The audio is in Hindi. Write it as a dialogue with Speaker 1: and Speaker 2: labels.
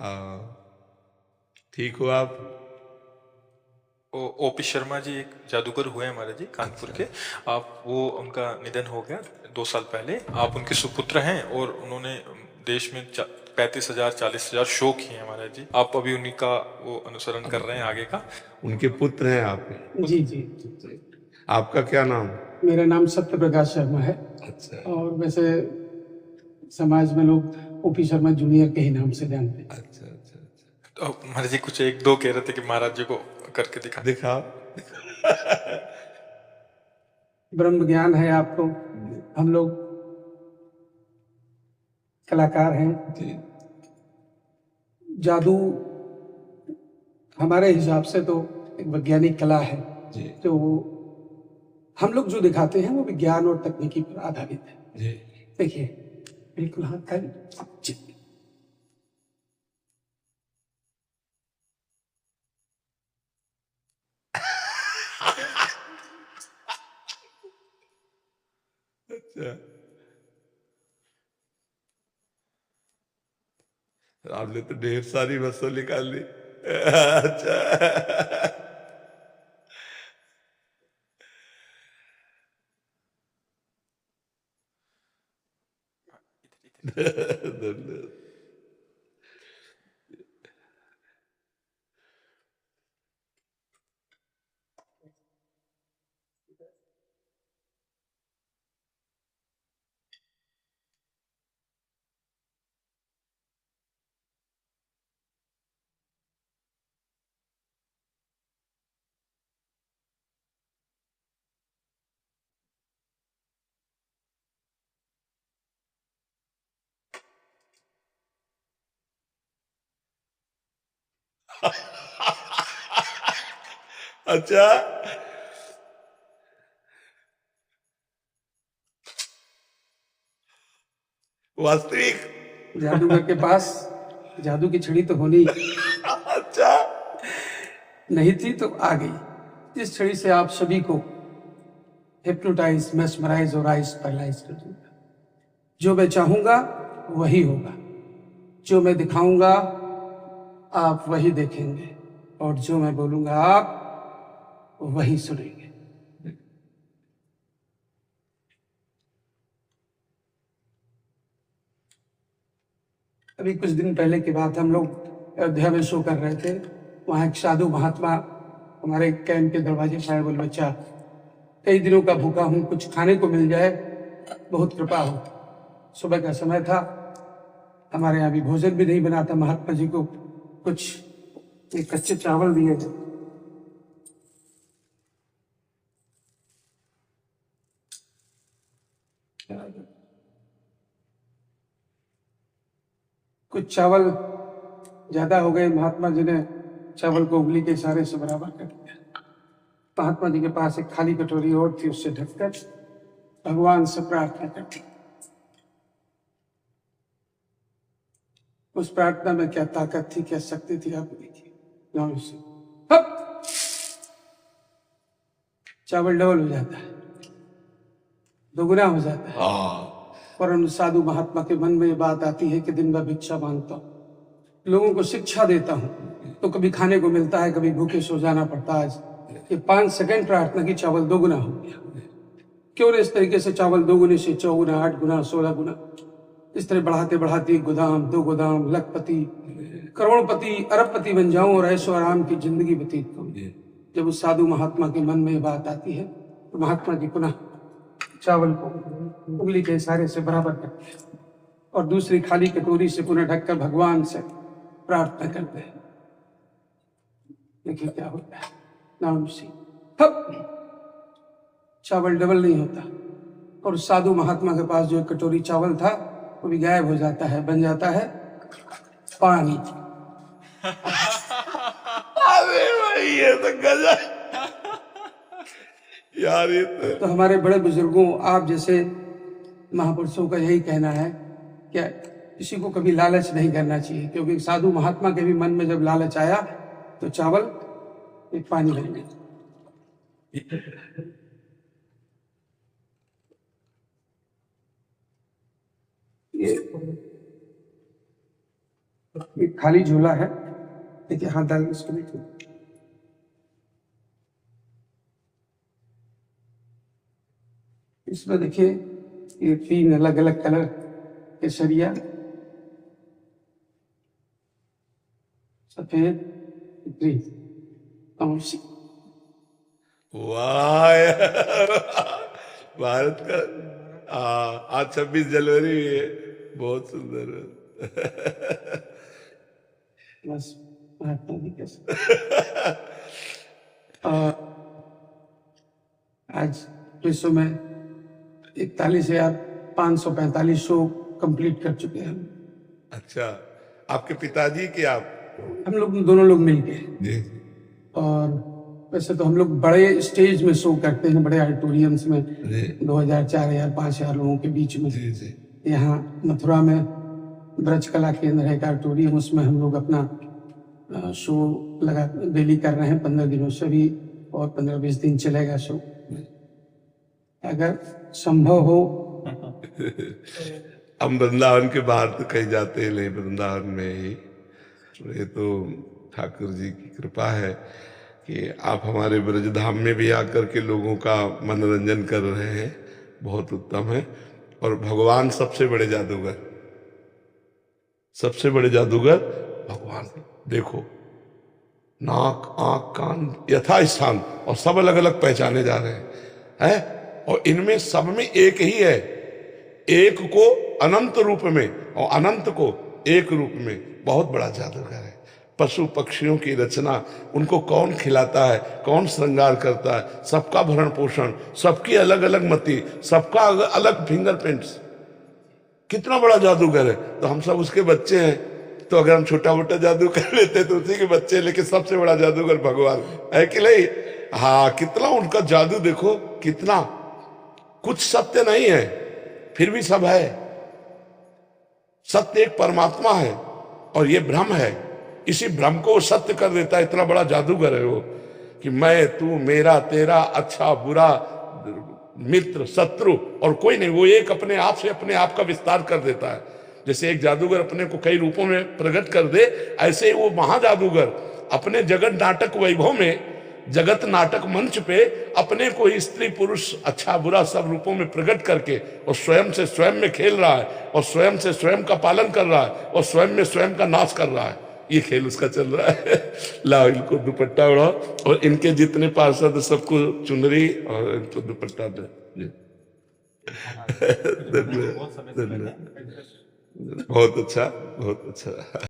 Speaker 1: हाँ, ठीक हो आप?
Speaker 2: ओपी शर्मा जी एक जादूगर हुए हमारे जी कानपुर
Speaker 1: अच्छा।
Speaker 2: के। आप वो उनका निधन हो गया 2 साल पहले। आप उनके सुपुत्र हैं और उन्होंने देश में 35,000 40,000 शो किए हैं हमारे जी। आप अभी उन्हीं का वो अनुसरण कर रहे हैं आगे का।
Speaker 1: उनके पुत्र हैं आप?
Speaker 3: जी जी।
Speaker 1: आपका क्या नाम?
Speaker 3: मेरा नाम सत्य प्रकाश शर्मा है।
Speaker 1: अच्छा
Speaker 3: और वैसे समाज में लोग ओपी शर्मा जूनियर के ही नाम से जानते हैं।
Speaker 1: अच्छा अच्छा अच्छा।
Speaker 2: तो महाराज जी कुछ एक दो कह रहे थे कि महाराज जी को करके दिखा।
Speaker 1: दिखाओ।
Speaker 3: ब्रह्म ज्ञान है आपको। हम लोग कलाकार हैं।
Speaker 1: जी
Speaker 3: जादू हमारे हिसाब से तो एक वैज्ञानिक कला है।
Speaker 1: जी
Speaker 3: तो हम लोग जो दिखाते हैं वो विज्ञान और तकनीकी पर आधारित है।
Speaker 1: जी।
Speaker 3: देखिए बिल्कुल हाथ खाली। जी।
Speaker 1: अच्छा, आपने तो ढेर सारी वस्तु निकाल ली। अच्छा। धन्यवाद। अच्छा, वास्तविक?
Speaker 3: जादूगर के पास जादू की छड़ी तो होनी
Speaker 1: अच्छा।
Speaker 3: नहीं थी तो आ गई। इस छड़ी से आप सभी को हिप्नोटाइज, मेस्मराइज और आइज पैरालाइज कर दूंगा। जो मैं चाहूंगा वही होगा। जो मैं दिखाऊंगा आप वही देखेंगे। और जो मैं बोलूंगा आप वही सुनेंगे। अभी कुछ दिन पहले की बात, हम लोग अयोध्या में शो कर रहे थे। वहां एक साधु महात्मा हमारे कैंप के दरवाजे पर आए। बोले बच्चा, कई दिनों का भूखा हूं, कुछ खाने को मिल जाए, बहुत कृपा हो। सुबह का समय था, हमारे यहाँ भी भोजन भी नहीं बना था। महात्मा जी को कुछ एक कच्चे चावल दिए गए। कुछ चावल ज्यादा हो गए। महात्मा जी ने चावल को उंगली के इशारे से बराबर कर दिया। महात्मा जी के पास एक खाली कटोरी और थी, उससे ढककर भगवान से प्रार्थना करती। उस प्रार्थना में क्या ताकत थी, क्या शक्ति थी, आप देखिए। नाम से हप! चावल डबल हो जाता है, दोगुना हो जाता है। और उन साधु महात्मा के मन में ये बात आती है कि दिन भर भिक्षा मांगता हूँ, लोगों को शिक्षा देता हूँ, तो कभी खाने को मिलता है, कभी भूखे सो जाना पड़ता है। आज ये 5 सेकंड प्रार्थना की चावल दोगुना हो गया। क्यों न इस तरीके से चावल दोगुने से चौगुना, 8 गुना, 16 गुना, इस तरह बढ़ाते बढ़ाते 1 गोदाम, 2 गोदाम, लखपति, करोड़पति, अरबपति बन जाऊं और ऐशो आराम की जिंदगी व्यतीत करूं। जब उस साधु महात्मा के मन में ये बात आती है तो महात्मा जी पुनः चावल को उंगली के इशारे से बराबर करते हैं और दूसरी खाली कटोरी से पुनः ढककर भगवान से प्रार्थना करते हैं। देखिए क्या होता है। नाम से चावल डबल नहीं होता और साधु महात्मा के पास जो एक कटोरी चावल था वो भी गायब हो जाता है, बन जाता है पानी।
Speaker 1: अरे भाई, ये तो गजब यार। ये
Speaker 3: तो हमारे बड़े बुजुर्गों, आप जैसे महापुरुषों का यही कहना है कि किसी को कभी लालच नहीं करना चाहिए, क्योंकि साधु महात्मा के भी मन में जब लालच आया तो चावल एक पानी बन गया। ये खाली झूला है, देखिए हाथ डाल के इसको देखिए। इसमें देखिए ये 3 अलग अलग कलर के सरिया, सफेद, ग्रीन,
Speaker 1: वाह यार, भारत का आज 26 जनवरी भी है, बहुत सुंदर है।
Speaker 3: बस महात्मा जी कैसे और आज विश्व में 41,545 शो कंप्लीट कर चुके हैं।
Speaker 1: अच्छा, आपके पिताजी की आप?
Speaker 3: हम लोग दोनों लोग मिलके।
Speaker 1: जी।
Speaker 3: और वैसे तो हम लोग बड़े स्टेज में शो करते हैं, बड़े ऑडिटोरियम्स में, 2000, 4000, 5000 लोगों के बीच में।
Speaker 1: जी जी।
Speaker 3: यहाँ मथुरा में ब्रज कला केंद्र है, एक ऑडिटोरियम, उसमें हम लोग अपना शो लगा डेली कर रहे हैं 15 दिनों से भी, और 15-20 दिन चलेगा शो, अगर संभव हो।
Speaker 1: हम वृंदावन के बाहर तो कहीं जाते ही नहीं, वृंदावन में ही। ये तो ठाकुर जी की कृपा है कि आप हमारे ब्रजधाम में भी आकर के लोगों का मनोरंजन कर रहे हैं, बहुत उत्तम है। और भगवान सबसे बड़े जादूगर, सबसे बड़े जादूगर भगवान। देखो, नाक, आंख, कान यथास्थान, और सब अलग अलग पहचाने जा रहे हैं। और इनमें सब में एक ही है, एक को अनंत रूप में और अनंत को एक रूप में। बहुत बड़ा जादूगर है। पशु पक्षियों की रचना, उनको कौन खिलाता है, कौन श्रृंगार करता है, सबका भरण पोषण, सबकी अलग अलग मति, सबका अलग फिंगरप्रिंट्स। कितना बड़ा जादूगर है। तो हम सब उसके बच्चे हैं, तो अगर हम छोटा मोटा जादू कर लेते तो उसी के बच्चे, लेकिन सबसे बड़ा जादूगर भगवान है कि नहीं? हाँ, कितना उनका जादू देखो, कितना। कुछ सत्य नहीं है, फिर भी सब है। सत्य एक परमात्मा है और ये भ्रम है, इसी भ्रम को सत्य कर देता है। इतना बड़ा जादूगर है वो कि मैं, तू, मेरा, तेरा, अच्छा बुरा, मित्र, शत्रु और कोई नहीं। वो एक अपने आप से अपने आप का विस्तार कर देता है। जैसे एक जादूगर अपने को कई रूपों में प्रकट कर दे, ऐसे ही वो महाजादूगर अपने जगत नाटक वैभव में, जगत नाटक मंच पे अपने को स्त्री पुरुष अच्छा बुरा सब रूपों में प्रकट करके और स्वयं से स्वयं में खेल रहा है, और स्वयं से स्वयं का पालन कर रहा है, और स्वयं में स्वयं का नाश कर रहा है। ये खेल उसका चल रहा है। लाओ इनको दुपट्टा उड़ाओ, और इनके जितने पार्षद सबको चुनरी और इनको दुपट्टा दे। बहुत अच्छा, बहुत अच्छा।